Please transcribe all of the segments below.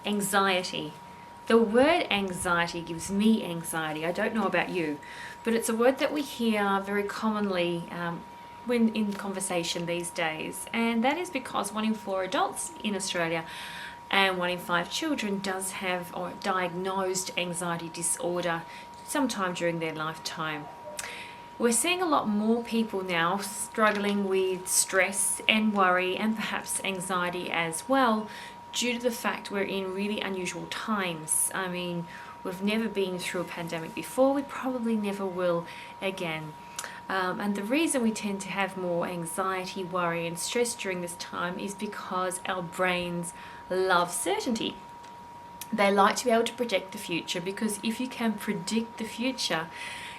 Anxiety. The word anxiety gives me anxiety. I don't know about you, but it's a word that we hear very commonly when in conversation these days, and that is because 1 in 4 adults in Australia and 1 in 5 children does have or diagnosed anxiety disorder sometime during their lifetime. We're seeing a lot more people now struggling with stress and worry and perhaps anxiety as well, due to the fact we're in really unusual times. I mean, we've never been through a pandemic before, we probably never will again. And the reason we tend to have more anxiety, worry and stress during this time is because our brains love certainty. They like to be able to predict the future, because if you can predict the future,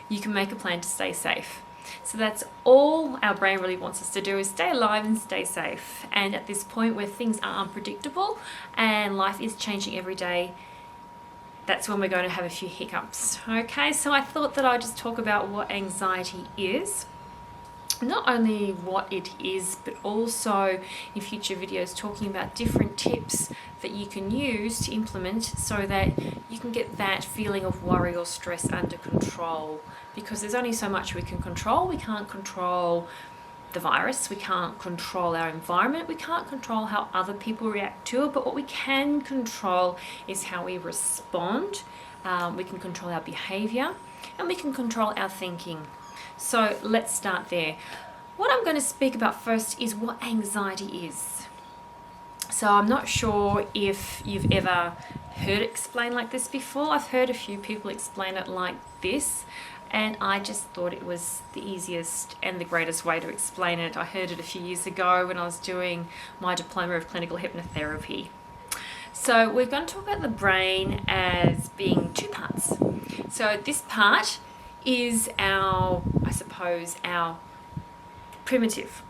you can make a plan to stay safe. So that's all our brain really wants us to do, is stay alive and stay safe. And at this point where things are unpredictable and life is changing every day, that's when we're going to have a few hiccups. Okay, so I thought that I'd just talk about what anxiety is. Not only what it is, but also in future videos talking about different tips that you can use to implement so that you can get that feeling of worry or stress under control. Because there's only so much we can control. We can't control the virus, we can't control our environment, we can't control how other people react to it, but what we can control is how we respond. We can control our behavior and we can control our thinking. So let's start there. What I'm going to speak about first is what anxiety is. So I'm not sure if you've ever heard it explained like this before. I've heard a few people explain it like this, and I just thought it was the easiest and the greatest way to explain it. I heard it a few years ago when I was doing my diploma of clinical hypnotherapy. So we're going to talk about the brain as being two parts. So this part is our primitive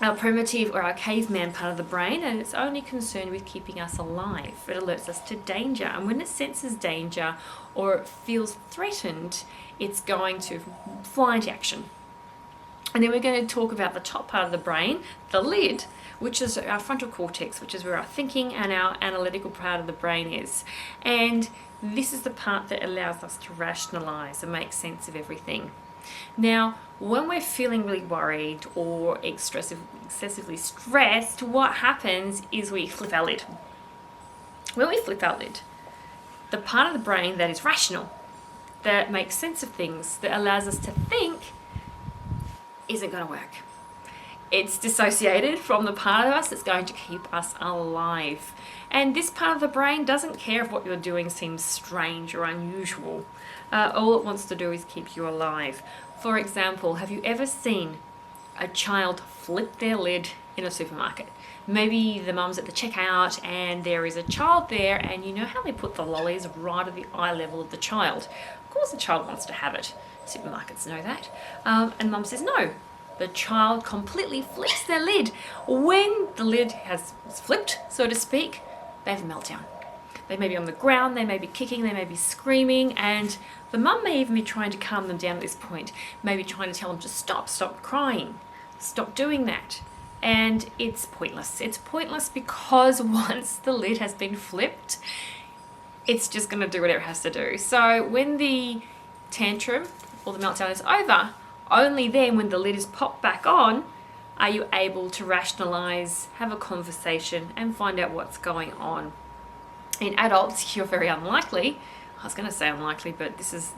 or our caveman part of the brain, and it's only concerned with keeping us alive. It alerts us to danger, and when it senses danger or it feels threatened, it's going to fly into action. And then we're going to talk about the top part of the brain, the lid, which is our frontal cortex, which is where our thinking and our analytical part of the brain is. And this is the part that allows us to rationalize and make sense of everything. Now, when we're feeling really worried or excessively stressed, what happens is we flip our lid. When we flip our lid, the part of the brain that is rational, that makes sense of things, that allows us to think, isn't going to work. It's dissociated from the part of us that's going to keep us alive. And this part of the brain doesn't care if what you're doing seems strange or unusual. All it wants to do is keep you alive. For example, have you ever seen a child flip their lid in a supermarket? Maybe the mum's at the checkout and there is a child there, and you know how they put the lollies right at the eye level of the child. Of course the child wants to have it. Supermarkets know that. And mum says no. The child completely flips their lid. When the lid has flipped, so to speak, they have a meltdown. They may be on the ground, they may be kicking, they may be screaming, and the mum may even be trying to calm them down at this point, maybe trying to tell them to stop crying, stop doing that. And it's pointless. It's pointless because once the lid has been flipped, it's just going to do whatever it has to do. So when the tantrum or the meltdown is over, only then, when the lid is popped back on, are you able to rationalize, have a conversation and find out what's going on. In adults, you're very unlikely, I was going to say unlikely, but this is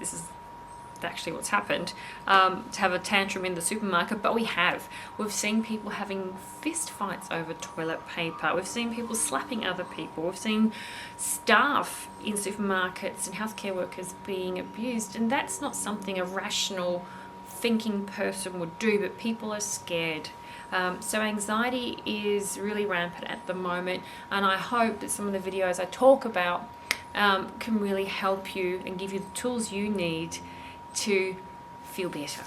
actually what's happened, to have a tantrum in the supermarket, but we have. We've seen people having fist fights over toilet paper. We've seen people slapping other people. We've seen staff in supermarkets and healthcare workers being abused, and that's not something a rational thinking person would do, but people are scared. So anxiety is really rampant at the moment, and I hope that some of the videos I talk about can really help you and give you the tools you need to feel better.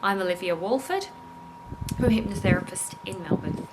I'm Olivia Walford, I'm a hypnotherapist in Melbourne.